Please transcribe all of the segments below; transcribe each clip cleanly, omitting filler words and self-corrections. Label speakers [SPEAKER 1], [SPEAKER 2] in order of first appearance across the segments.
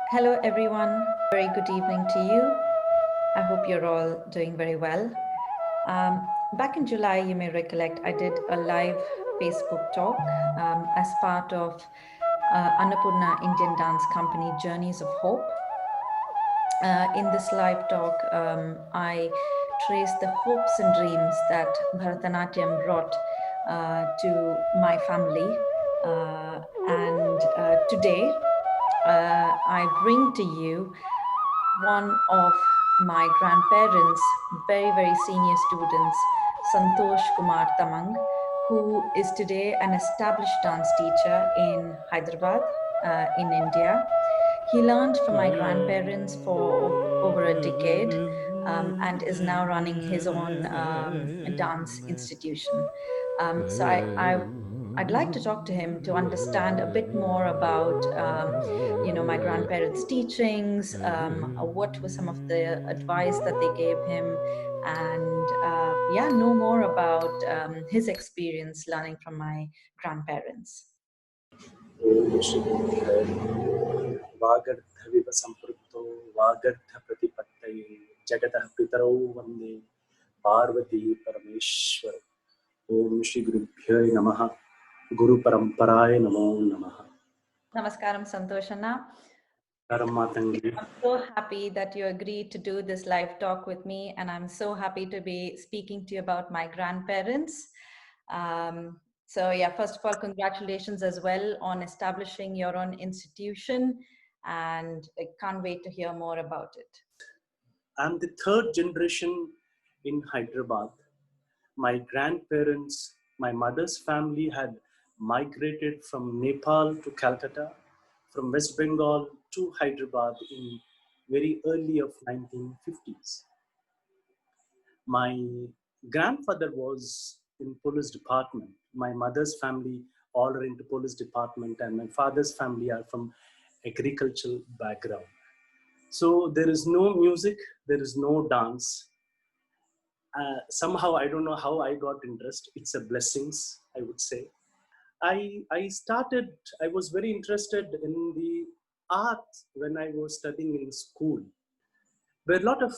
[SPEAKER 1] Hello, everyone. Very good evening to you. I hope you're all doing very well. Back in July, you may recollect, I did a live Facebook talk as part of Annapurna Indian Dance Company Journeys of Hope. In this live talk, I traced the hopes and dreams that Bharatanatyam brought to my family. And today, I bring to you one of my grandparents' very, very senior students, Santosh Kumar Tamang, who is today an established dance teacher in Hyderabad, in India. He learned from my grandparents for over a decade and is now running his own dance institution. I'd like to talk to him to understand a bit more about, my grandparents' teachings, what were some of the advice that they gave him, and know more about his experience learning from my grandparents.
[SPEAKER 2] ओम श्री गुरुभ्यो वागर्धविव संपृक्तो वागर्धप्रतिपत्तये जगतः पितरौ वन्दे पार्वती परमेश्वर। ओम श्री गुरुभ्यो नमः। गुरुपरंपराय नमो नमः।
[SPEAKER 1] Namaskaram, Santoshana.
[SPEAKER 2] Matangi.
[SPEAKER 1] I'm so happy that you agreed to do this live talk with me, and I'm so happy to be speaking to you about my grandparents. First of all, congratulations as well on establishing your own institution, and I can't wait to hear more about it.
[SPEAKER 2] I'm the third generation in Hyderabad. My grandparents, my mother's family had migrated from Nepal to Calcutta, from West Bengal to Hyderabad in very early of 1950s. My grandfather was in police department. My mother's family all are into police department, and my father's family are from agricultural background. So there is no music, there is no dance. Somehow I don't know how I got interest. It's a blessings, I would say. I was very interested in the art when I was studying in school, where a lot of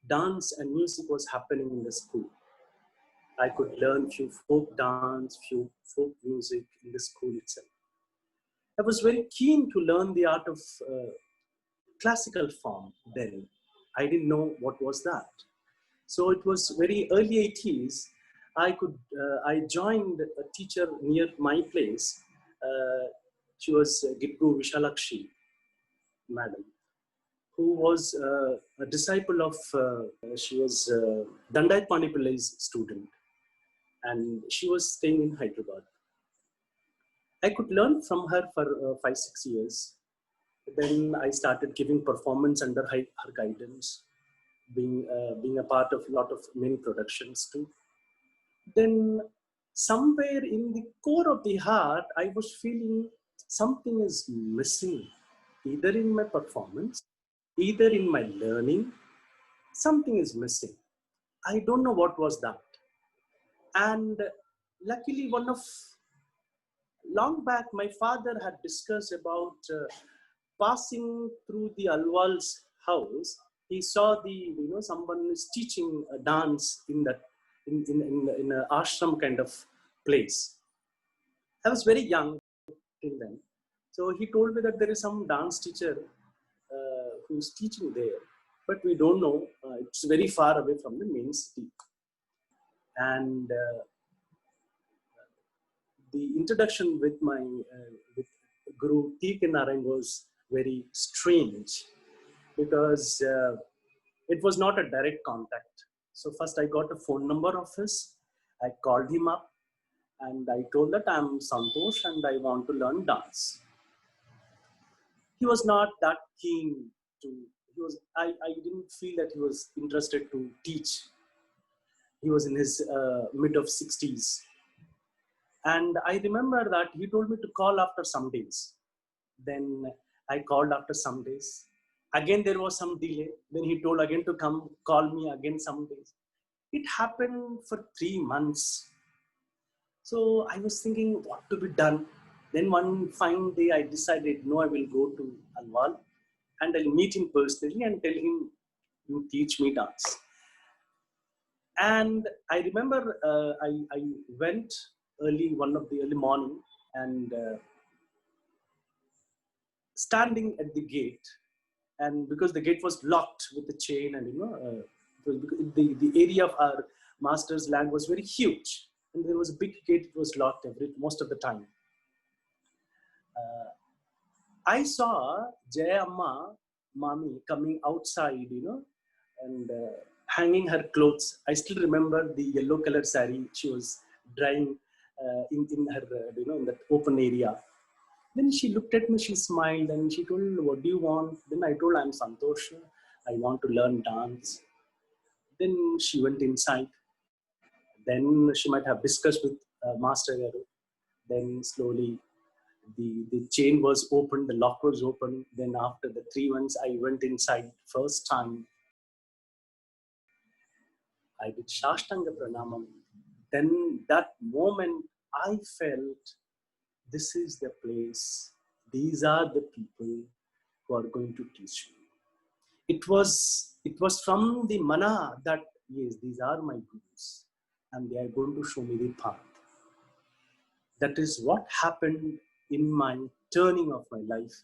[SPEAKER 2] dance and music was happening in the school. I could learn few folk dance, few folk music in the school itself. I was very keen to learn the art of classical form then. I didn't know what was that. So it was very early 80s. I joined a teacher near my place. She was Gippu Vishalakshi, madam, who was a disciple of, she was Dandayat Panipillai's student, and she was staying in Hyderabad. I could learn from her for 5-6 years. Then I started giving performance under her guidance, being a part of a lot of many productions too. Then somewhere in the core of the heart, I was feeling something is missing, either in my performance, either in my learning. Something is missing. I don't know what was that. And luckily, long back, my father had discussed about passing through the Alwal's house. He saw someone is teaching a dance in that in an ashram kind of place. I was very young till then, so he told me that there is some dance teacher who's teaching there, but we don't know. It's very far away from the main city, and the introduction with my with Guru T.K. Narayan was very strange because it was not a direct contact. So first I got a phone number of his. I called him up and I told that I'm Santosh and I want to learn dance. He was not that keen to, I didn't feel that he was interested to teach. He was in his mid of 60s. And I remember that he told me to call after some days. Then I called after some days. Again, there was some delay. Then he told again to come call me again some days. It happened for 3 months. So I was thinking what to be done. Then one fine day I decided, no, I will go to Alwal and I'll meet him personally and tell him, you teach me dance. And I remember I went one of the early morning, and standing at the gate, and because the gate was locked with a chain, and the area of our master's land was very huge, and there was a big gate. It was locked most of the time. I saw Jaya Amma, Mami, coming outside, and hanging her clothes. I still remember the yellow color sari she was drying in her, in that open area. Then she looked at me, she smiled, and she told, what do you want? Then I told, I'm Santosh. I want to learn dance. Then she went inside. Then she might have discussed with Master Garu. Then slowly the chain was open, the lock was open. Then after the 3 months, I went inside first time. I did Shashtanga Pranamam. Then that moment I felt, this is the place. These are the people who are going to teach me. It was from the mana that, yes, these are my gurus, and they are going to show me the path. That is what happened in my turning of my life.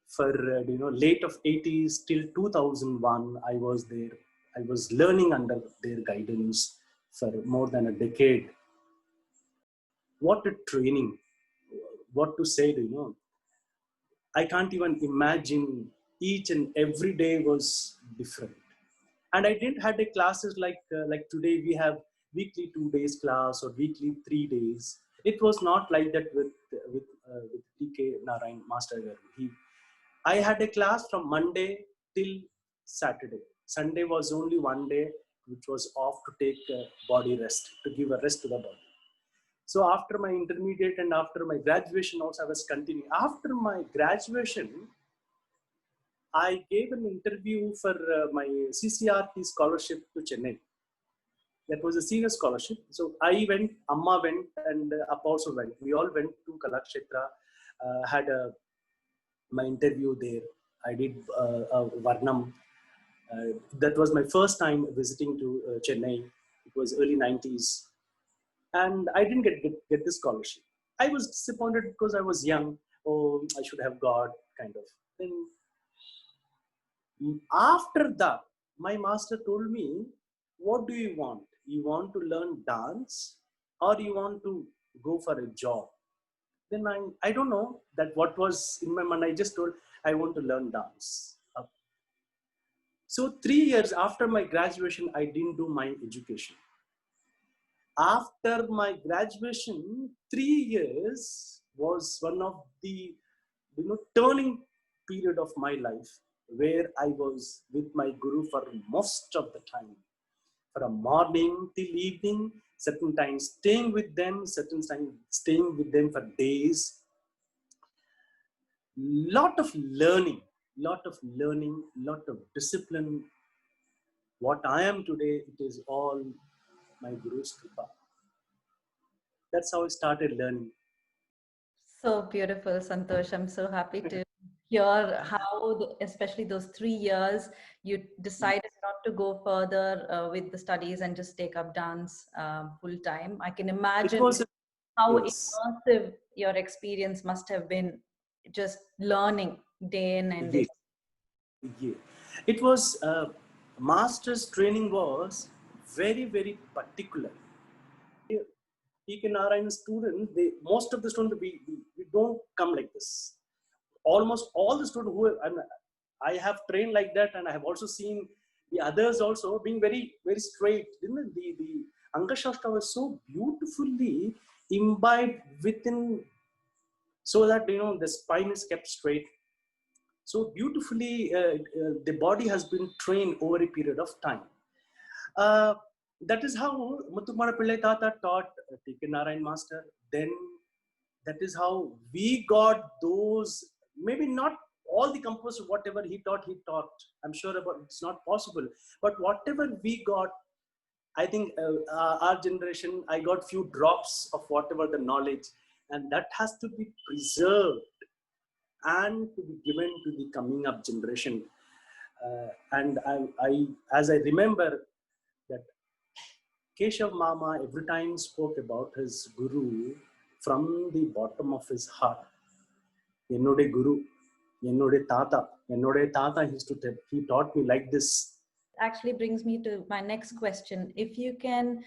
[SPEAKER 2] For late of 80s till 2001, I was there. I was learning under their guidance for more than a decade. What a training! What to say? I can't even imagine. Each and every day was different, and I didn't had a classes like today we have weekly 2 days class or weekly 3 days. It was not like that with TK Narayan Master Garu. I had a class from Monday till Saturday. Sunday was only one day which was off to take body rest, to give a rest to the body. So after my intermediate and after my graduation also I was continuing. After my graduation, I gave an interview for my CCRT scholarship to Chennai. That was a senior scholarship. So I went, Amma went, and Appa also went. We all went to Kalakshetra, had my interview there. I did Varnam. That was my first time visiting to Chennai. It was early 90s. And I didn't get this scholarship. I was disappointed because I was young. Oh, I should have got, kind of. Then after that, my master told me, what do you want? You want to learn dance or you want to go for a job? Then I don't know that what was in my mind. I just told, I want to learn dance. So 3 years after my graduation, I didn't do my education. After my graduation, 3 years was one of the turning period of my life, where I was with my guru for most of the time, from morning till evening, certain times staying with them, certain times staying with them for days. Lot of learning, lot of discipline. What I am today, it is all my Guru's kripa. That's how I started learning.
[SPEAKER 1] So beautiful, Santosh. I'm so happy to hear how, especially those 3 years, you decided not to go further with the studies and just take up dance full time. I can imagine how
[SPEAKER 2] Yes.
[SPEAKER 1] immersive your experience must have been, just learning day in and day.
[SPEAKER 2] Yeah. It was, master's training was very, very particular. TK Narayan students, most of the students, we don't come like this. Almost all the students I have trained like that, and I have also seen the others also being very, very straight. The Anga Shastra was so beautifully imbibed within, so that the spine is kept straight. So beautifully, the body has been trained over a period of time. That is how Muthukumar Pillai Tata taught TK Narayan Master. Then that is how we got those, maybe not all the composers, whatever he taught. I'm sure about it's not possible. But whatever we got, I think our generation, I got few drops of whatever the knowledge, and that has to be preserved. and to be given to the coming up generation. And as I remember that Keshav Mama every time spoke about his guru from the bottom of his heart. Ennode guru, ennode tata, he taught me like this.
[SPEAKER 1] Actually brings me to my next question. If you can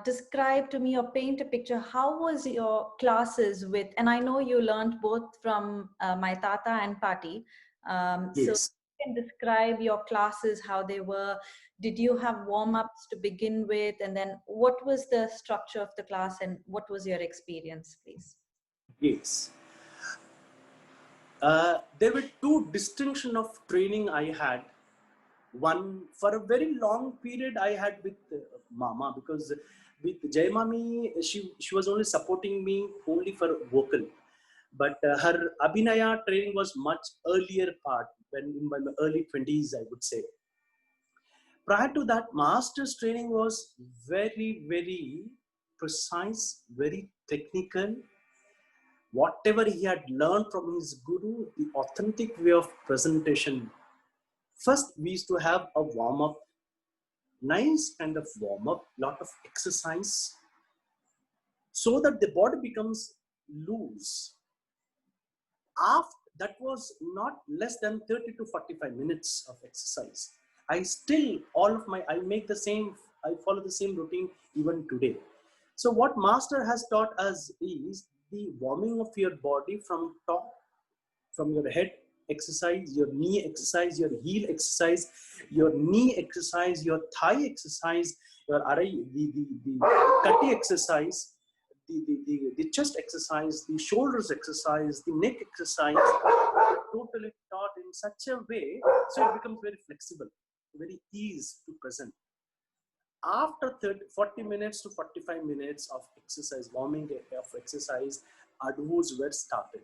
[SPEAKER 1] describe to me or paint a picture, how was your classes with, and I know you learned both from my tata and Pati. So
[SPEAKER 2] Yes.
[SPEAKER 1] you can describe your classes, how they were. Did you have warm-ups to begin with? And then what was the structure of the class and what was your experience, please?
[SPEAKER 2] Yes. There were two distinctions of training I had. One, for a very long period, I had with Mama, because with Jai Mami, she was only supporting me only for vocal. But her Abhinaya training was much earlier part, when in my early 20s, I would say. Prior to that, master's training was very, very precise, very technical. Whatever he had learned from his guru, the authentic way of presentation. First, we used to have a warm-up, nice kind of warm-up, lot of exercise, so that the body becomes loose. After that was not less than 30 to 45 minutes of exercise. I follow the same routine even today. So what master has taught us is the warming of your body from top, from your head exercise, your knee exercise, your heel exercise, your knee exercise, your thigh exercise, your the kati exercise, the chest exercise, the shoulders exercise, the neck exercise, totally taught in such a way so it becomes very flexible, very easy to present. After 40 minutes to 45 minutes of exercise, warming of exercise, advus were started.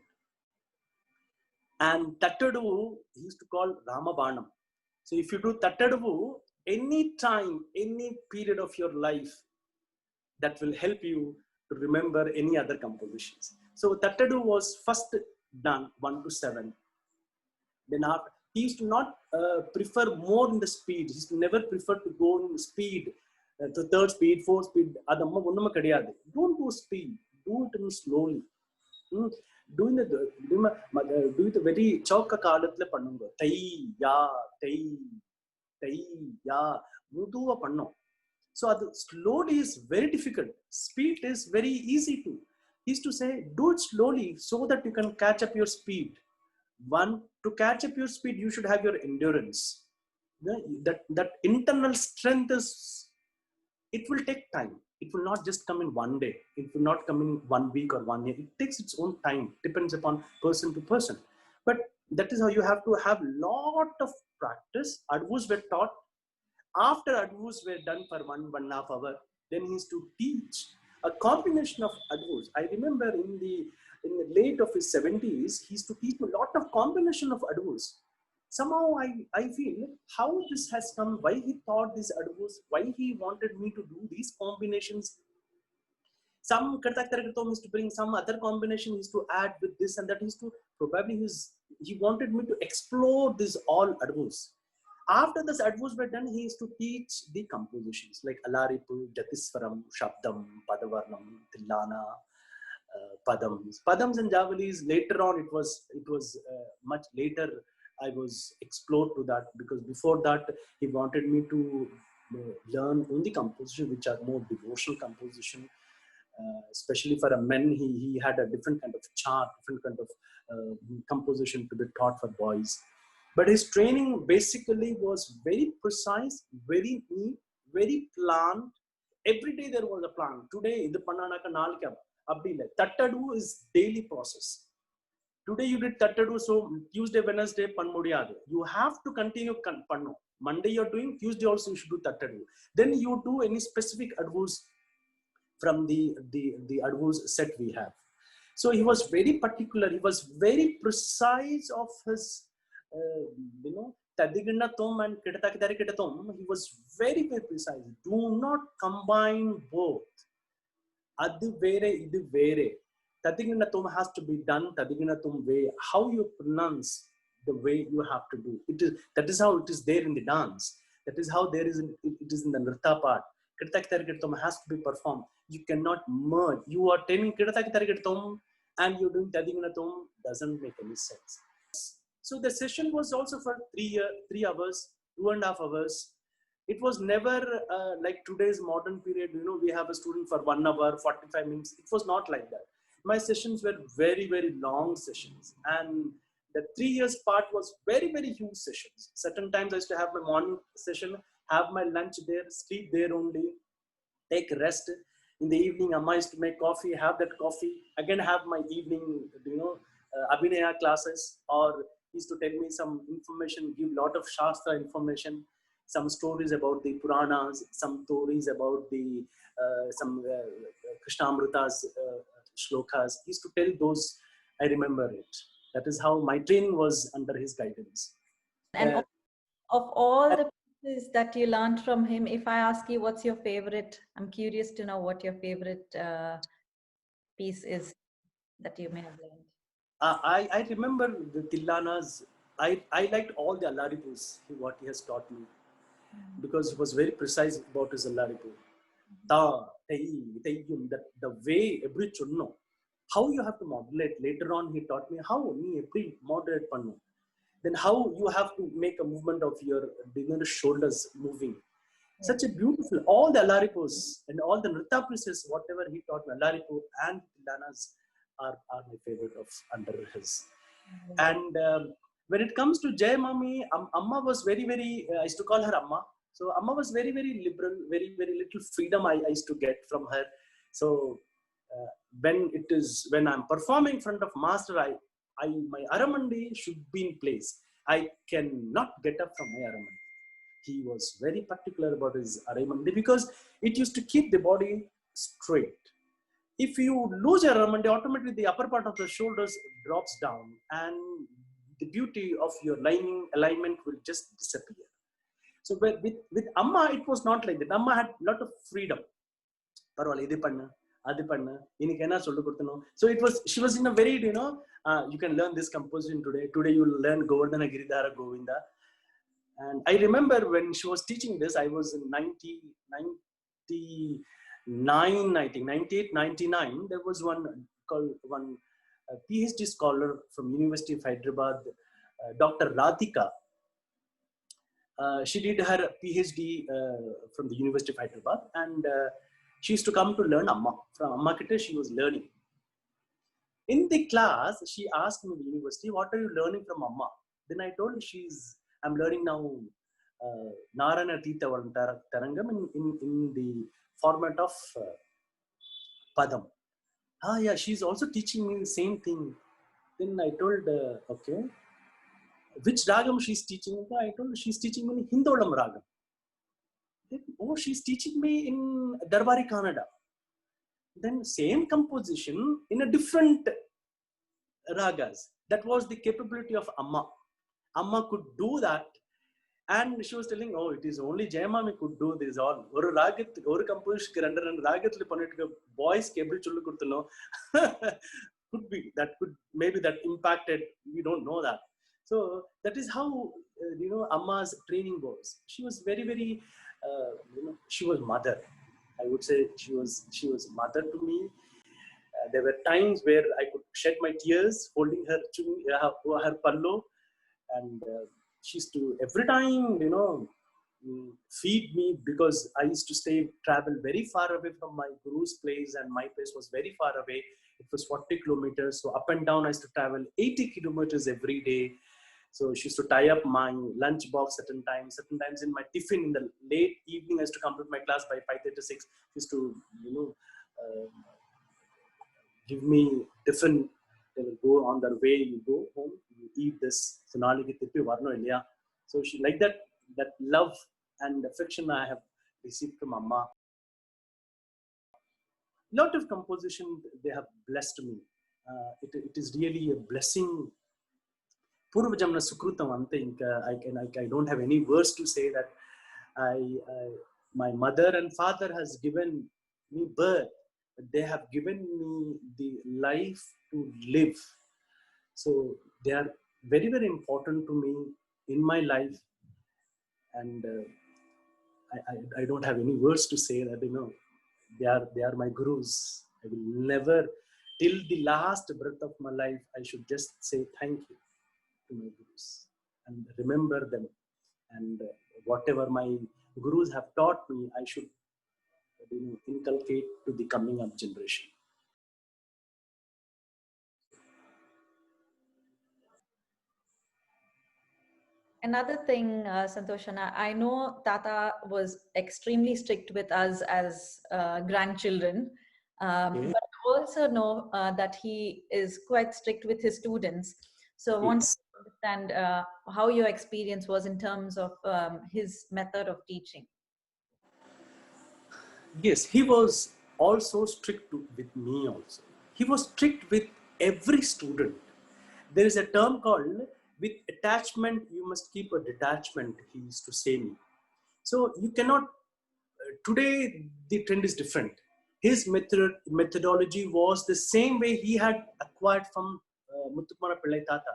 [SPEAKER 2] And Tattadu, he used to call Ramabanam. So if you do Tattadu, any time, any period of your life, that will help you to remember any other compositions. So Tattadu was first done 1 to 7. Then after, he used to not prefer more in the speed. He used to never prefer to go in speed, to third speed, fourth speed. Don't do speed. Do it slowly. Do it very chauka kaalathla pannunga. Tai ya, muduva pannom. So slowly is very difficult. Speed is very easy to. He used to say, do it slowly so that you can catch up your speed. One, to catch up your speed, you should have your endurance. That internal strength is, it will take time. It will not just come in one day. It will not come in 1 week or 1 year. It takes its own time. Depends upon person to person. But that is how you have to have lot of practice. Advus were taught. After advus were done for 1.5 hours, then he used to teach a combination of advus. I remember in the late of his 70s, he used to teach a lot of combination of advus. Somehow I feel how this has come, why he taught this advus, why he wanted me to do these combinations. Some Kartak used to bring some other combination, he used to add with this and that. He used to he wanted me to explore this all advus. After this advus were done, he used to teach the compositions like Alaripu, Jatiswaram, Shabdam, Padavarnam, Tillana, Padams and Javalis. Later on, it was much later I was explored to that, because before that he wanted me to learn only composition which are more devotional composition. Especially for a man, he had a different kind of chart, different kind of composition to be taught for boys. But his training basically was very precise, very neat, very planned. Every day there was a plan. Today, the Pananaka Nalika Abdila. Tattadu is daily process. Today you did Tattadu, so Tuesday, Wednesday, Panmudiyadu. You have to continue Panno. Monday you're doing, Tuesday also you should do Tattadu. Then you do any specific advus from the advus set we have. So he was very particular. He was very precise of his, Tadiginatum and Kidatakidarikidatum. He was very, very precise. Do not combine both. Adu vere, idu vere. Tadiginatum has to be done Tadiginatum way. How you pronounce the way you have to do. It is that is how it is there in the dance. That is how there is it is in the nritta part. Kirtakitarikitum has to be performed. You cannot merge. You are telling Kirtakitarikitum and you're doing Tadiginatum doesn't make any sense. So the session was also for 3 hours, 2.5 hours. It was never like today's modern period. We have a student for 1 hour, 45 minutes. It was not like that. My sessions were very, very long sessions. And the 3 years part was very, very huge sessions. Certain times I used to have my morning session, have my lunch there, sleep there only, take rest. In the evening, Amma used to make coffee, have that coffee, again have my evening, Abhinaya classes, or he used to tell me some information, give lot of Shastra information, some stories about the Puranas, some stories about the some Krishnamrita's shlokas. He used to tell those, I remember it. That is how my training was under his guidance.
[SPEAKER 1] And of all the pieces that you learned from him, if I ask you what's your favorite, I'm curious to know what your favorite piece is that you may have learned.
[SPEAKER 2] I remember the Tillanas. I liked all the Allaripus, what he has taught me, because he was very precise about his Allaripu. The way every chunno, how you have to modulate. Later on, he taught me how you moderate pannu. Then how you have to make a movement of your shoulders moving. Such a beautiful, all the Allaripus and all the Nritta pieces, whatever he taught me, Allaripu and Tillanas are my favorite of under his. And when it comes to Jai Mami, Amma was very, very, I used to call her Amma. So Amma was very, very liberal, very, very little freedom I used to get from her. So when I'm performing in front of Master, my Aramandi should be in place. I cannot get up from my Aramandi. He was very particular about his Aramandi because it used to keep the body straight. If you lose your Aramandi, automatically the upper part of the shoulders drops down and the beauty of your alignment will just disappear. So with Amma, it was not like that. Amma had a lot of freedom. So she was in a very, you can learn this composition today. Today you will learn Govardhana Giridhara Govinda. And I remember when she was teaching this, I was in 99, I think, 98, 99. There was one PhD scholar from University of Hyderabad, Dr. Radhika. She did her PhD from the University of Hyderabad, and she used to come to learn Amma. From Amma Kitte, she was learning. In the class, she asked me in the university, what are you learning from Amma? Then I told her I'm learning now Narayana Tita Tarangam in the format of Padam. Yeah, she's also teaching me the same thing. Then I told, okay, which ragam she's teaching? I told her she's teaching me in Hindolam ragam. Then, she's teaching me in Darbari Kannada. Then same composition in a different ragas. That was the capability of Amma. Amma could do that. And she was telling, it is only Jayamami could do this all. Oru ragat, oru composition render and ragat le boys cable chullu kurtuno. Could be maybe that impacted. We don't know that. So that is how Amma's training was. She was very, very she was mother. I would say she was mother to me. There were times where I could shed my tears holding her pallo, and she used to every time feed me, because I used to travel very far away from my guru's place, and my place was very far away. It was 40 kilometers, so up and down I used to travel 80 kilometers every day. So she used to tie up my lunch box certain times in my tiffin in the late evening. I used to come to my class by 5:36. She used to give me different. They will go on their way. You go home, you eat this. So she like that love and affection I have received from Amma. Lot of composition they have blessed me. It is really a blessing. Purvajamna Sukrutam I don't have any words to say that my mother and father has given me birth they have given me the life to live. So they are very, very important to me in my life. And I don't have any words to say that, they are my gurus. I will never, till the last breath of my life, I should just say thank you to my gurus and remember them. And whatever my gurus have taught me, I should, inculcate to the coming up generation.
[SPEAKER 1] Another thing, Santoshana, I know Tata was extremely strict with us as grandchildren,
[SPEAKER 2] Okay.
[SPEAKER 1] but I also know that he is quite strict with his students. So I want to
[SPEAKER 2] Yes.
[SPEAKER 1] understand how your experience was in terms of his method of teaching.
[SPEAKER 2] Yes, he was also strict with me also. He was strict with every student. There is a term called, with attachment, you must keep a detachment, he used to say me. So you cannot, today the trend is different. His methodology was the same way he had acquired from Muthukumar Pillai Tata.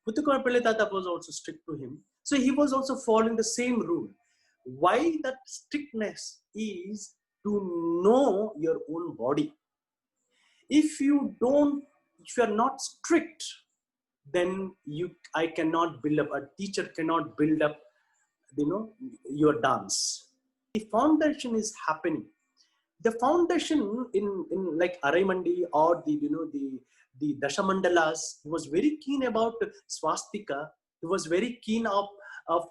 [SPEAKER 2] Muthukumar Pillai Tata was also strict to him. So he was also following the same rule. Why that strictness is to know your own body. If you don't, if you are not strict, then I cannot build up, a teacher cannot build up, your dance. The foundation is happening. The foundation in like Araimandi or the Dashamandalas, he was very keen about swastika. He was very keen of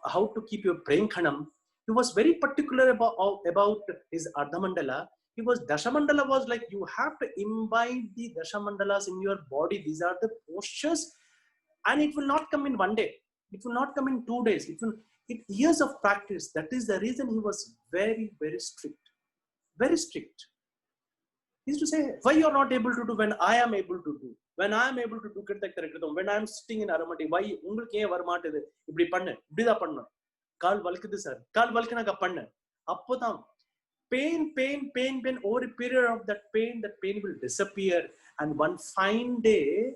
[SPEAKER 2] how to keep your brain khanam. He was very particular about his Ardhamandala. He was, Dashamandala was like, you have to imbibe the Dashamandalas in your body. These are the postures, and it will not come in one day. It will not come in 2 days. Years of practice. That is the reason he was very, very strict. Very strict. He used to say, why you are not able to do when I am able to do? When I am able to do, when I am sitting in Aramati, why உங்களுக்கு ஏன் வர மாட்டேது? இப்படி பண்ணு, இப்படிதான் பண்ணணும். கால் வலிக்குது sir, கால் வலிக்குனாக்க பண்ணு. அப்போதான் pain, over a period of that pain will disappear. And one fine day,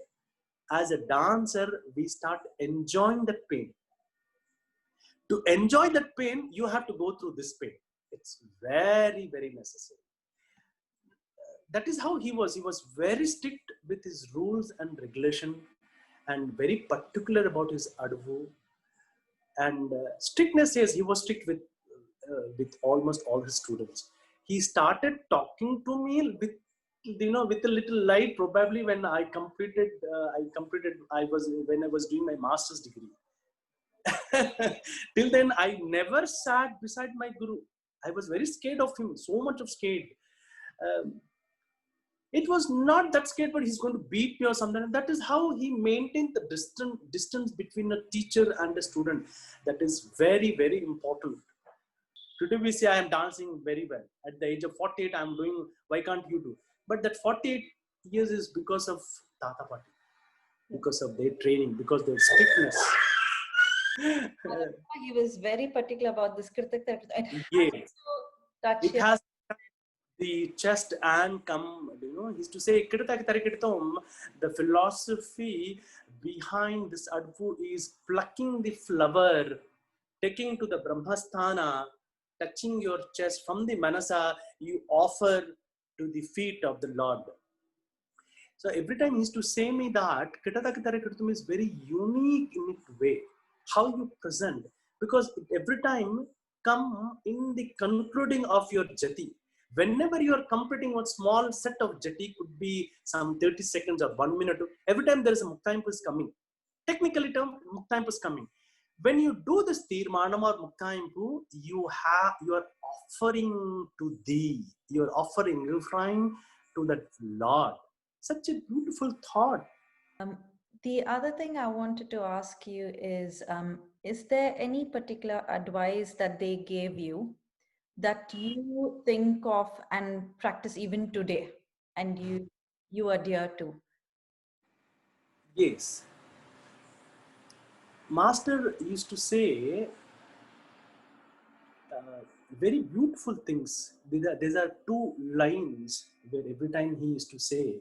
[SPEAKER 2] as a dancer, we start enjoying that pain. To enjoy that pain, you have to go through this pain. It's very, very necessary. That is how he was. He was very strict with his rules and regulation, and very particular about his advu. And strictness, yes, he was strict with almost all his students. He started talking to me with, with a little light, probably when I was doing my master's degree. Till then, I never sat beside my guru. I was very scared of him, so much of scared. It was not that scared, but he's going to beat me or something. That is how he maintained the distance between a teacher and a student. That is very, very important. Today we say I am dancing very well. At the age of 48, I am doing, why can't you do? But that 48 years is because of Tata Party, because of their training, because their strictness.
[SPEAKER 1] He was very particular about this kritik.
[SPEAKER 2] Yes. It has the chest and come, he used to say, the philosophy behind this advu is plucking the flower, taking to the Brahmasthana, touching your chest from the Manasa, you offer to the feet of the Lord. So every time he used to say me that, Kitatakatarikirtum is very unique in its way, how you present. Because every time come in the concluding of your jati. Whenever you are completing one small set of jati, could be some 30 seconds or 1 minute, every time there is a Muktaimpu is coming. Technically term, Muktaimpu is coming. When you do this Tirmanam or Muktaimpu, you are offering to thee. You are offering, referring to that Lord. Such a beautiful thought.
[SPEAKER 1] The other thing I wanted to ask you is there any particular advice that they gave you that you think of and practice even today and you adhere to?
[SPEAKER 2] Yes. Master used to say, very beautiful things. These are two lines where every time he used to say,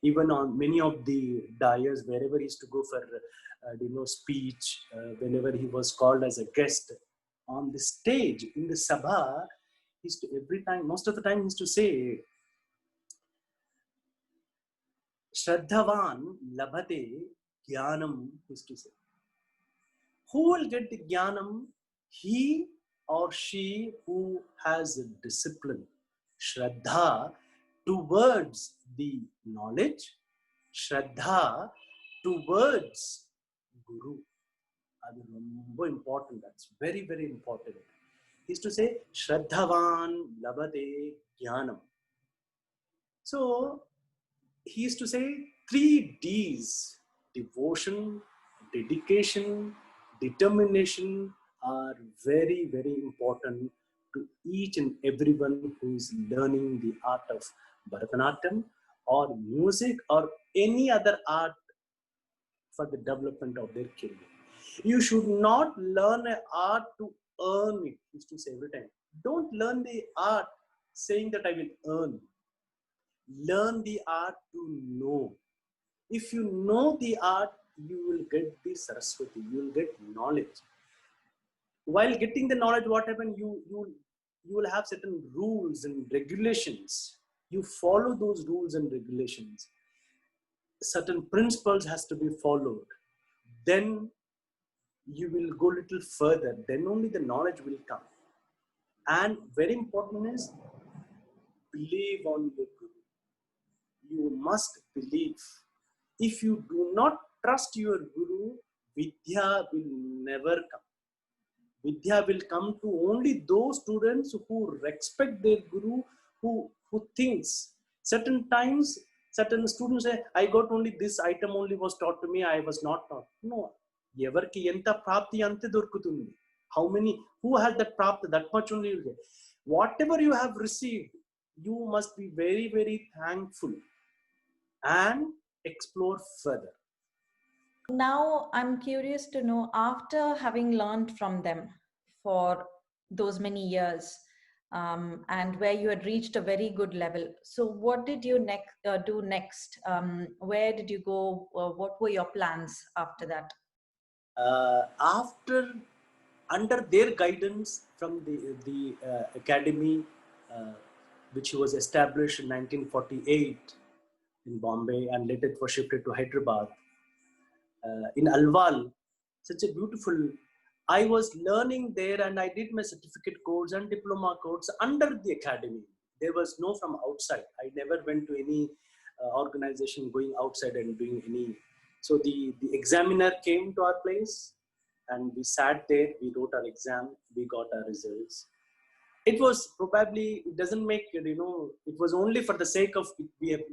[SPEAKER 2] even on many of the dayas, wherever he used to go for speech, whenever he was called as a guest on the stage in the sabha, he used to every time, most of the time, he used to say, Shraddhavan labhate jnanam, he used to say. Who will get the jnanam? He or she who has a discipline, Shraddha, towards the knowledge, Shraddha towards Guru. That's very important. That's very, very important. He used to say, Shraddhavan labhate jnanam. So he used to say 3 Ds: devotion, dedication, determination are very, very important to each and everyone who is learning the art of Bharatanatyam or music or any other art for the development of their career. You should not learn an art to earn it. Used to say every time. Don't learn the art saying that I will earn. Learn the art to know. If you know the art, you will get the Saraswati, you will get knowledge. While getting the knowledge, what happens? You will have certain rules and regulations. You follow those rules and regulations. Certain principles has to be followed. Then you will go a little further. Then only the knowledge will come. And very important is believe on your Guru. You must believe. If you do not trust your Guru, Vidya will never come. Vidya will come to only those students who respect their Guru, who thinks. Certain times, certain students say, I got only this item only was taught to me, I was not taught. No. Evarki enta prapti ante dorkutundi. How many, who has that prapti, that much only you get. Whatever you have received, you must be very, very thankful and explore further.
[SPEAKER 1] Now, I'm curious to know, after having learned from them for those many years, and where you had reached a very good level, so what did you do next? Where did you go? What were your plans after that?
[SPEAKER 2] After, under their guidance from the academy, uh, which was established in 1948 in Bombay, and later it was shifted to Hyderabad. In Alwal, such a beautiful. I was learning there, and I did my certificate course and diploma course under the academy. There was no from outside. I never went to any organization going outside and doing any. So the examiner came to our place, and we sat there. We wrote our exam. We got our results. It was probably, it doesn't make it, it was only for the sake of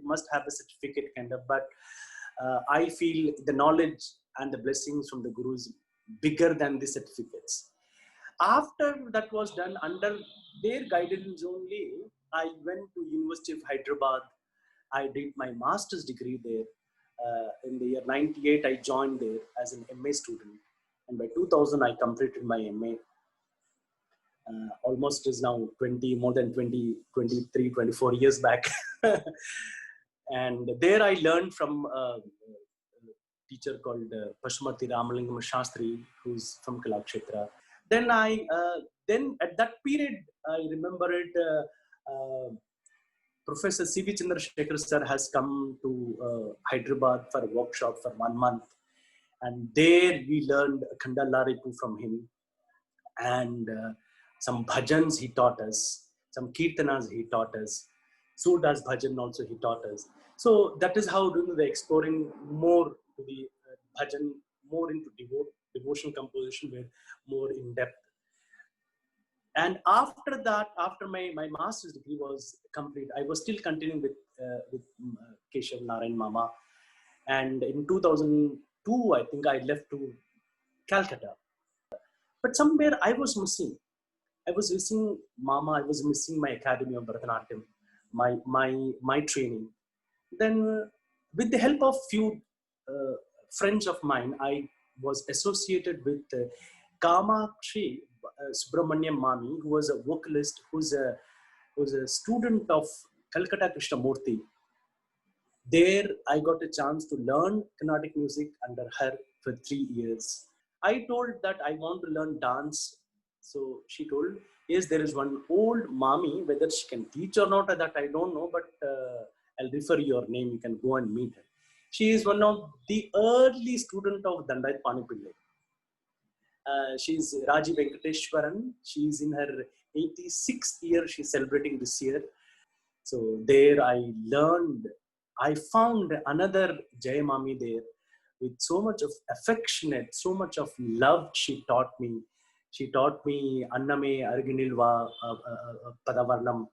[SPEAKER 2] must have a certificate kind of, but I feel the knowledge and the blessings from the Guru is bigger than the certificates. After that was done, under their guidance only, I went to University of Hyderabad. I did my master's degree there. In the year 98, I joined there as an MA student. And by 2000, I completed my MA. Almost is now more than 20, 23, 24 years back. And there I learned from a teacher called Pashumati Ramalingam Shastri, who's from Kalakshetra. Then then at that period, I remember it, Professor C.V. Chandrasekhar sir has come to Hyderabad for a workshop for 1 month. And there we learned Khanda Laripu from him. And some bhajans he taught us, some kirtanas he taught us, Surdas bhajan also he taught us. So that is how the exploring more to the bhajan, more into devotional composition, were more in depth. And after that, after my master's degree was complete, I was still continuing with Keshav Narayan Mama. And in 2002, I think I left to Calcutta. But somewhere I was missing. I was missing Mama. I was missing my Academy of Bharatanatyam, my training. Then, with the help of few friends of mine, I was associated with Kamakshi Subramaniam Mami, who was a vocalist, who's a student of Calcutta Krishnamurti. There, I got a chance to learn Carnatic music under her for 3 years. I told that I want to learn dance. So she told, yes, there is one old Mami, whether she can teach or not, that I don't know, but I'll refer your name. You can go and meet her. She is one of the early student of Dandayat Panipillai. She's Raji Venkateshwaran. She's in her 86th year. She's celebrating this year. So there I found another Jayamami there with so much of affectionate, so much of love she taught me. She taught me Anname, Arginilva, Padavarnam,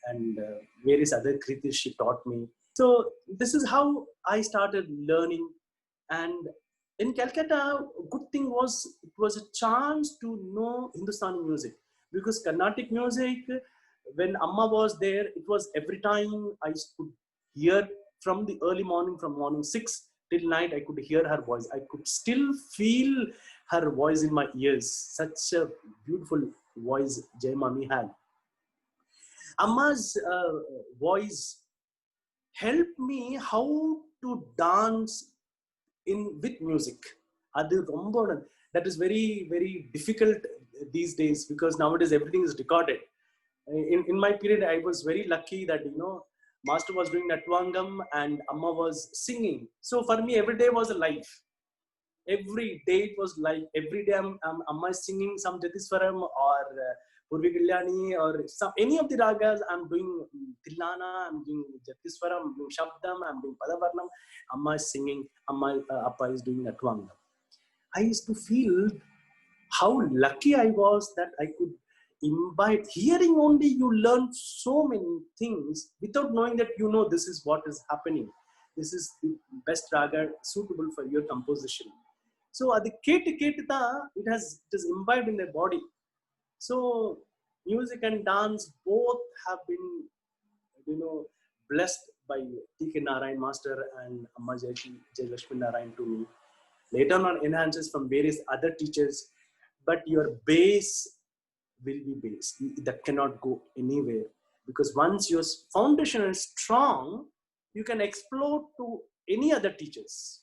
[SPEAKER 2] and various other kritis she taught me. So this is how I started learning. And in Calcutta, good thing was it was a chance to know Hindustani music, because Carnatic music, when Amma was there, it was every time I could hear from the early morning, from morning 6 till night, I could hear her voice. I could still feel her voice in my ears. Such a beautiful voice Jayamami had. Amma's voice helped me how to dance with music. That is very, very difficult these days, because nowadays everything is recorded. In my period, I was very lucky that, Master was doing Natvangam and Amma was singing. So for me, every day was a life. Every day it was like, every day Amma is singing some Jatiswaram or Purvi Gilyani or any of the ragas. I'm doing Tilana, I'm doing Jatiswaram, I'm doing Shabdam, I'm doing Padavarnam. Amma is singing, Appa is doing Natvangam. I used to feel how lucky I was that I could imbibe. Hearing only, you learn so many things without knowing that this is what is happening. This is the best raga suitable for your composition. So adi it is imbibed in their body. So music and dance both have been blessed by T.K. Narayan Master and Amma Jayalakshmi Narayan to me. Later on enhances from various other teachers, but your base will be base. That cannot go anywhere, because once your foundation is strong, you can explore to any other teachers.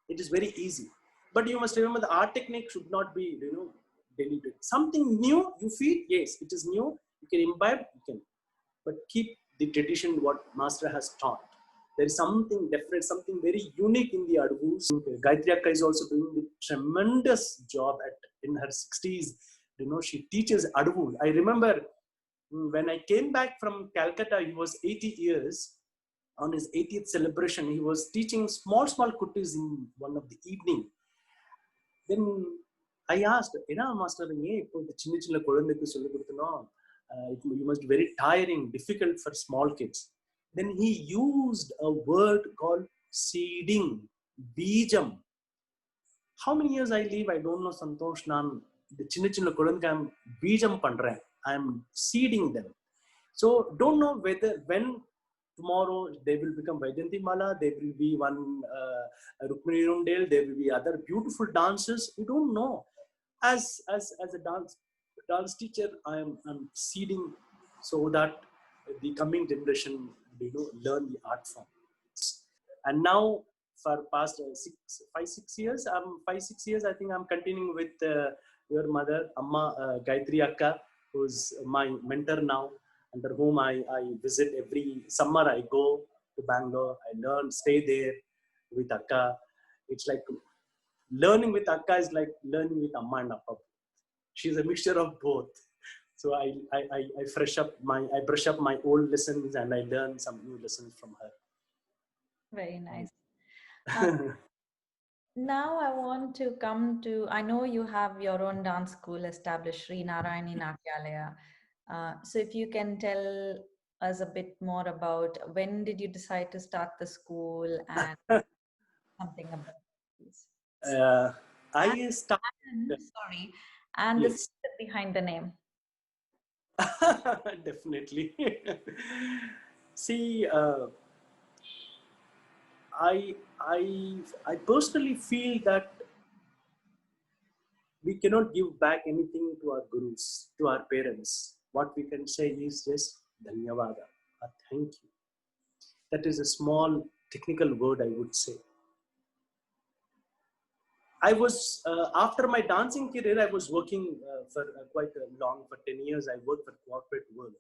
[SPEAKER 2] It is very easy. But you must remember, the art technique should not be, deleted. Something new you feel, yes, it is new. You can imbibe, you can, but keep the tradition what master has taught. There is something different, something very unique in the Adavus. Gayatri Akka is also doing a tremendous job in her 60s. She teaches Adavu. I remember when I came back from Calcutta, he was 80 years. On his 80th celebration, he was teaching small kuttis in one of the evening. Then I asked, master, you must be very tiring, difficult for small kids. Then he used a word called seeding, bijam. How many years I live, I don't know, Santosh. The chinna kodandukku bijam pandren. I am seeding them. So don't know when tomorrow they will become Vaijanti Mala, there will be one Rukmini Rundale, there will be other beautiful dances. We don't know. As a dance teacher, I'm seeding so that the coming generation learn the art form. And now for past 5-6 years, 5-6 years, I think I'm continuing with your mother, Amma Gayatri Akka, who's my mentor now, under whom I visit every summer. I go to Bangalore, I learn, stay there with Akka. It's like learning with Akka is like learning with Amma and Appa. She's a mixture of both. So I brush up my old lessons and I learn some new lessons from her.
[SPEAKER 1] Very nice. Now I want to come to, I know you have your own dance school established, Sri Narayani Natyalaya. So if you can tell us a bit more about when did you decide to start the school and something about this.
[SPEAKER 2] I started.
[SPEAKER 1] Sorry, and yes, the secret behind the name.
[SPEAKER 2] Definitely. See, I personally feel that We cannot give back anything to our gurus, to our parents. What we can say is just Dhanyavada, a thank you. That is a small technical word, I would say. I was, after my dancing career, I was working for quite long, for 10 years, I worked for corporate world.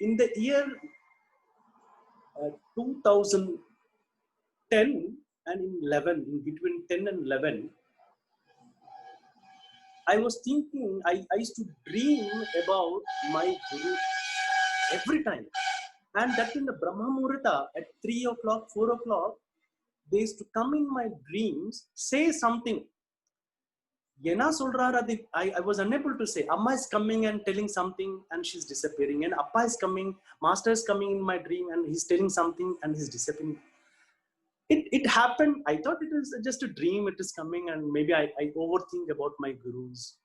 [SPEAKER 2] In the year 2010 and 11, in between 10 and 11, I was thinking, I used to dream about my guru every time. And that in the Brahma Muhurta at 3 o'clock, 4 o'clock, they used to come in my dreams, say something. I was unable to say. Amma is coming and telling something and she's disappearing. And Appa is coming, Master is coming in my dream and he's telling something and he's disappearing. It happened. I thought it is just a dream, it is coming, and maybe I overthink about my gurus.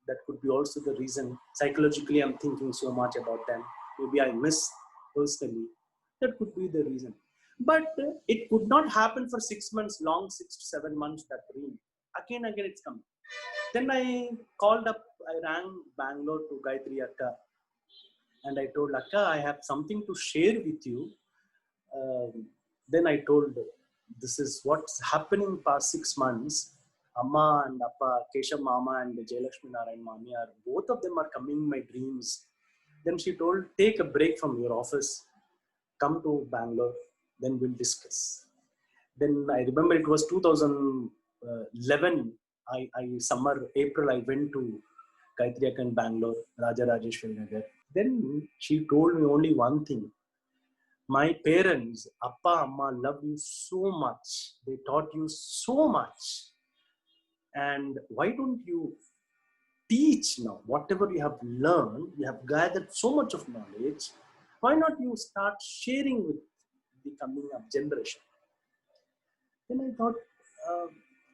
[SPEAKER 2] That could be also the reason. Psychologically, I'm thinking so much about them. Maybe I miss personally. That could be the reason. But it could not happen for 6 months long, 6 to 7 months, that dream. Again, it's coming. Then I called up, I rang Bangalore to Gayatri Akka. And I told Akka, I have something to share with you. Then I told, this is what's happening past 6 months. Amma and Appa, Keshav Mama and Jayalakshmi Narayan Mami, both of them are coming in my dreams. Then she told, take a break from your office, come to Bangalore, then we'll discuss. Then I remember it was 2011, summer, April, I went to Gayatri Akka in Bangalore, Raja Rajeshwari Nagar. Then she told me only one thing. My parents, Appa, Amma, love you so much. They taught you so much. And why don't you teach now? Whatever you have learned, you have gathered so much of knowledge. Why not you start sharing with the coming up generation? Then I thought,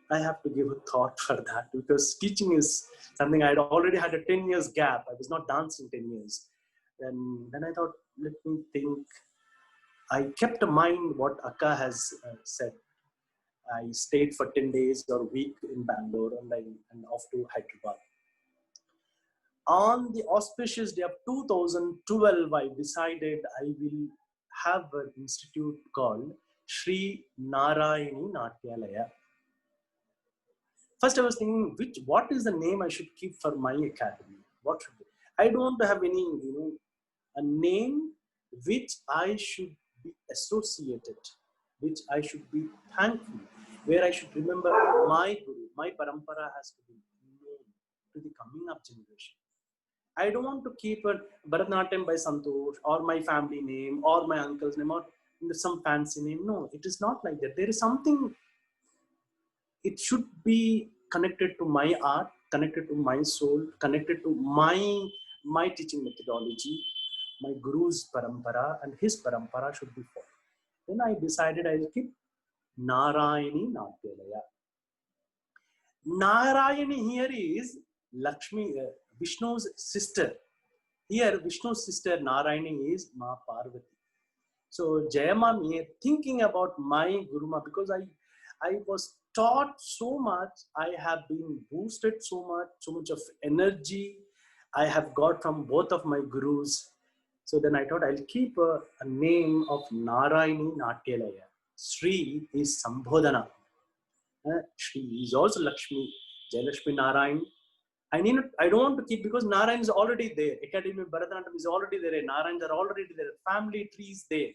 [SPEAKER 2] I have to give a thought for that, because teaching is something I had already had a 10 years gap. I was not dancing 10 years. And then I thought, let me think. I kept in mind what Akka has said. I stayed for 10 days or a week in Bangalore and off to Hyderabad. On the auspicious day of 2012, I decided I will have an institute called Sri Narayani Natyalaya. First, I was thinking, what is the name I should keep for my academy? What should be? I don't want to have any, a name which I should be associated, which I should be thankful, where I should remember my guru, my parampara has to be known to the coming up generation. I don't want to keep a Bharatanatyam by Santosh or my family name or my uncle's name or some fancy name. No, it is not like that. There is something, it should be connected to my art, connected to my soul, connected to my teaching methodology, my guru's parampara, and his parampara should be followed. Then I decided I will keep Narayani Natyalaya. Narayani here is Lakshmi, Vishnu's sister. Here, Vishnu's sister Narayani is Ma Parvati. So Jayamami, thinking about my Guruma, because I was taught so much, I have been boosted so much of energy I have got from both of my gurus. So then I thought I'll keep a name of Narayani Natyalaya. Sri is Sambhodhana. Shri is also Lakshmi, Jayalakshmi Narayan. I don't want to keep, because Narayan is already there. Academy of Bharatanatyam is already there. Narayans are already there. Family tree is there.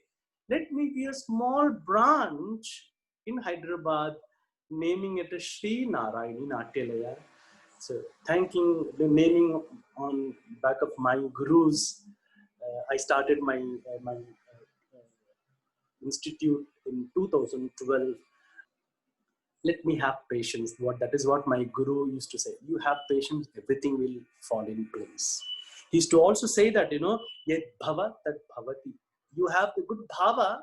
[SPEAKER 2] Let me be a small branch in Hyderabad, naming it as Sri Narayani Natyalaya. So thanking the naming on back of my gurus, I started my institute in 2012. Let me have patience. That is what my guru used to say. You have patience, everything will fall in place. He used to also say that, yet bhava tat bhavati. You have the good bhava,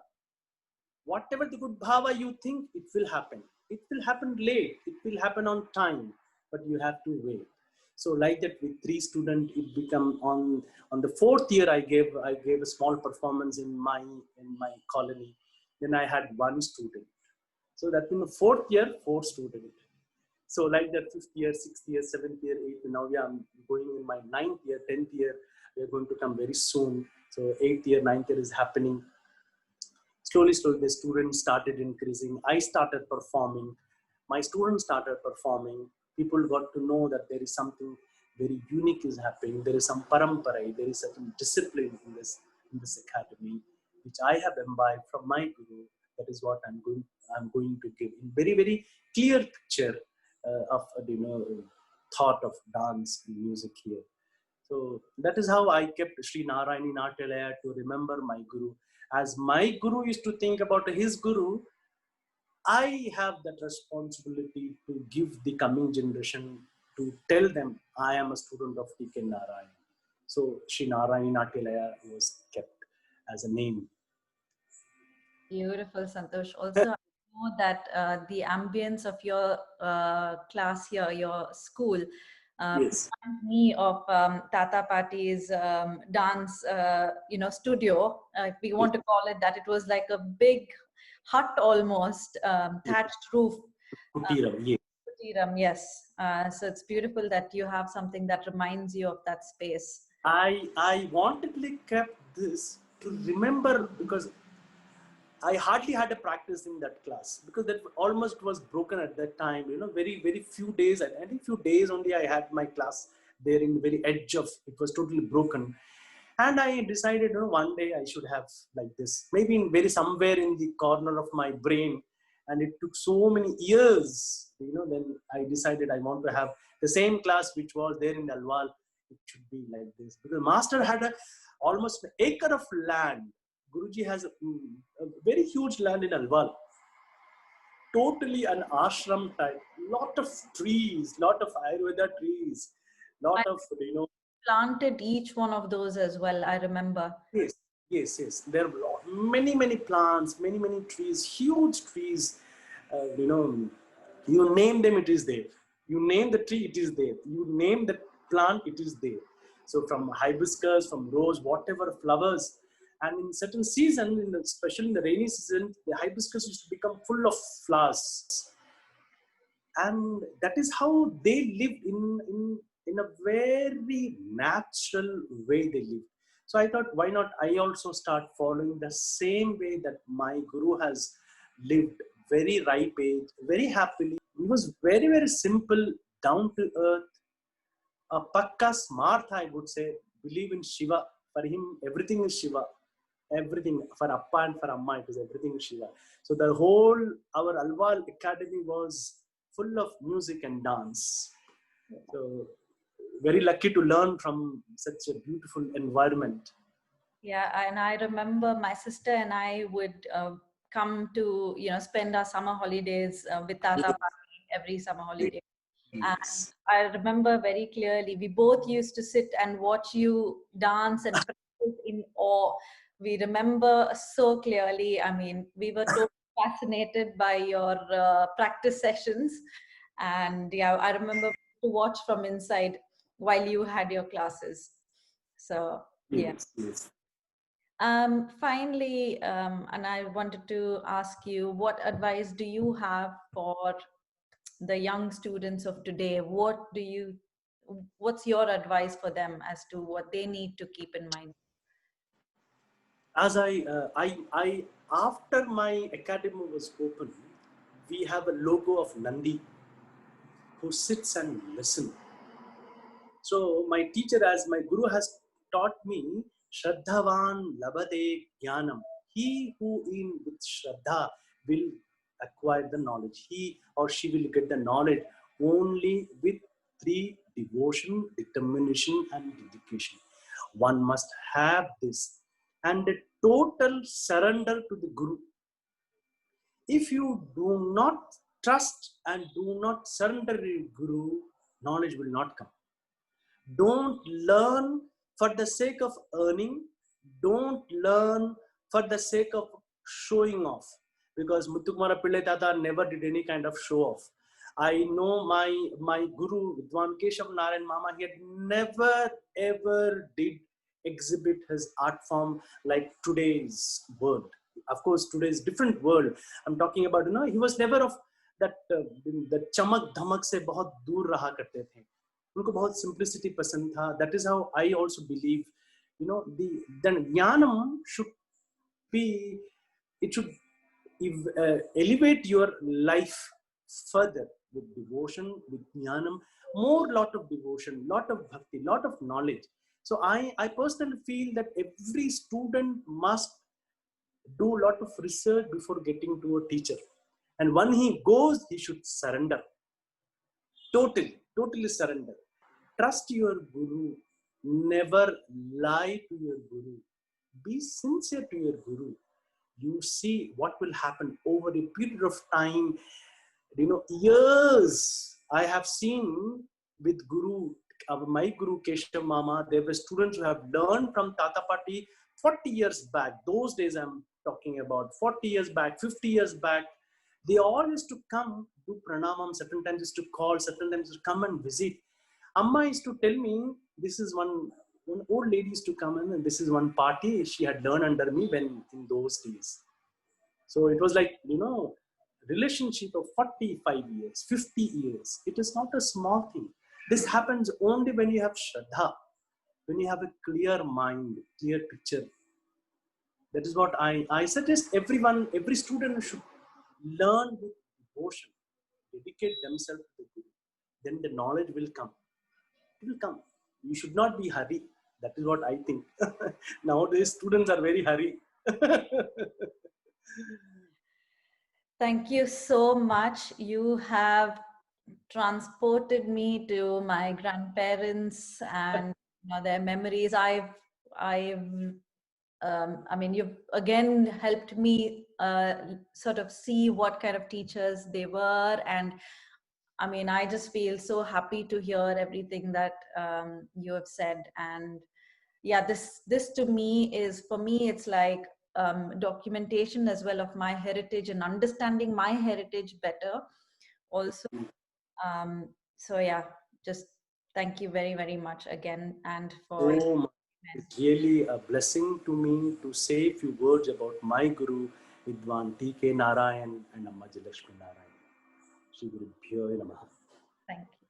[SPEAKER 2] whatever the good bhava you think, it will happen. It will happen late, it will happen on time, but you have to wait. So like that, with 3 students, it become on the 4th year, I gave a small performance in my colony. Then I had 1 student. So that in the 4th year, 4 students. So like that 5th year, 6th year, 7th year, 8th, now yeah, I'm going in my 9th year, 10th year, we're going to come very soon. So 8th year, 9th year is happening. Slowly, slowly, the students started increasing. I started performing. My students started performing. People got to know that there is something very unique is happening. There is some parampara, there is certain discipline in this academy, which I have imbibed from my guru. That is what I'm going to give in very, very clear picture of thought of dance and music here. So that is how I kept Sri Narayani Natyalaya to remember my guru. As my guru used to think about his guru, I have that responsibility to give the coming generation, to tell them I am a student of T.K. Narayan. So Sri Narayani Natyalaya was kept as a name.
[SPEAKER 1] Beautiful, Santosh. Also, I know that the ambience of your class here, your school,
[SPEAKER 2] Yes.
[SPEAKER 1] reminds me of Tata Pati's dance, studio. If we want to call it that, it was like a big hut almost, thatched roof.
[SPEAKER 2] Kutiram, yes.
[SPEAKER 1] Kutiram, yes. So it's beautiful that you have something that reminds you of that space.
[SPEAKER 2] I wantedly kept this to remember because I hardly had a practice in that class because that almost was broken at that time. Very, very few days. I think few days only I had my class there in the very edge of it was totally broken. And I decided, one day I should have like this, maybe in very somewhere in the corner of my brain. And it took so many years, then I decided I want to have the same class which was there in Alwal. It should be like this because master had almost an acre of land. Guruji has a very huge land in Alwal, totally an ashram type, lot of trees, lot of Ayurveda trees, lot of,
[SPEAKER 1] Planted each one of those as well, I remember.
[SPEAKER 2] Yes, yes. There are many, many plants, many, many trees, huge trees. You name them, it is there. You name the tree, it is there. You name the plant, it is there. So from hibiscus, from rose, whatever flowers. And in certain season, especially in the rainy season, the hibiscus used to become full of flowers. And that is how they lived in a very natural way they lived. So I thought, why not I also start following the same way that my guru has lived, very ripe age, very happily. He was very, very simple, down to earth, a pakka smart, I would say, believe in Shiva. For him, everything is Shiva. Everything for Appa and for Amma, it is everything Shiva. So the whole, our Alwal Academy was full of music and dance. So very lucky to learn from such a beautiful environment.
[SPEAKER 1] Yeah, and I remember my sister and I would come to, spend our summer holidays with Tata Pati every summer holiday. And
[SPEAKER 2] Yes.
[SPEAKER 1] I remember very clearly, we both used to sit and watch you dance and practice in awe. We remember so clearly. I mean, we were totally fascinated by your practice sessions. And yeah, I remember to watch from inside while you had your classes. So, yeah.
[SPEAKER 2] Yes.
[SPEAKER 1] Finally, and I wanted to ask you, what advice do you have for the young students of today? What's your advice for them as to what they need to keep in mind?
[SPEAKER 2] As I after my academy was open, we have a logo of Nandi who sits and listens. So my teacher, as my guru has taught me, Shraddhavan labhate jnanam. He who in with Shraddha will acquire the knowledge. He or she will get the knowledge only with three: devotion, determination, and dedication. One must have this and a total surrender to the guru. If you do not trust and do not surrender to the guru, knowledge will not come. Don't learn for the sake of earning. Don't learn for the sake of showing off. Because Muthukumara Pillai Tata never did any kind of show off. I know my guru, Vidwan Keshav Narayan Mama, he had never ever did exhibit his art form like today's world. Of course, today's different world. I'm talking about, he was never of that चमक धमक से बहुत दूर रहा करते थे. उनको बहुत सिंप्लिसिटी पसंद था. That is how I also believe, you know, the ज्ञानम should be, it should elevate your life further with devotion, with jnanam, more lot of devotion, lot of bhakti, lot of knowledge. So I personally feel that every student must do a lot of research before getting to a teacher, and when he goes he should surrender, totally surrender. Trust your guru, never lie to your guru, be sincere to your guru. You see what will happen over a period of time, you know, years. I have seen with guru, my guru Keshav Mama, there were students who have learned from Tata Pati 40 years back. Those days I'm talking about 40 years back, 50 years back. They all used to come do pranamam, certain times used to call, certain times to come and visit. Amma used to tell me, this is one old lady used to come in, and this is one party she had learned under me when in those days. So it was like, you know, relationship of 45 years, 50 years. It is not a small thing. This happens only when you have Shraddha, when you have a clear mind, clear picture. That is what I suggest everyone, every student should learn with devotion, dedicate themselves to the Guru. Then the knowledge will come. It will come. You should not be hurry. That is what I think. Nowadays, students are very hurry.
[SPEAKER 1] Thank you so much. You have transported me to my grandparents and their memories. I mean, you've again helped me sort of see what kind of teachers they were, and I mean, I just feel so happy to hear everything that you have said. And yeah, this to me is, for me, it's like documentation as well of my heritage and understanding my heritage better also. So yeah, just thank you very, very much again, and for
[SPEAKER 2] It's really a blessing to me to say a few words about my Guru, Vidwan T.K. Narayan and Amma Lakshmi Narayan. Shri Guru Bhyo Namaha.
[SPEAKER 1] thank you.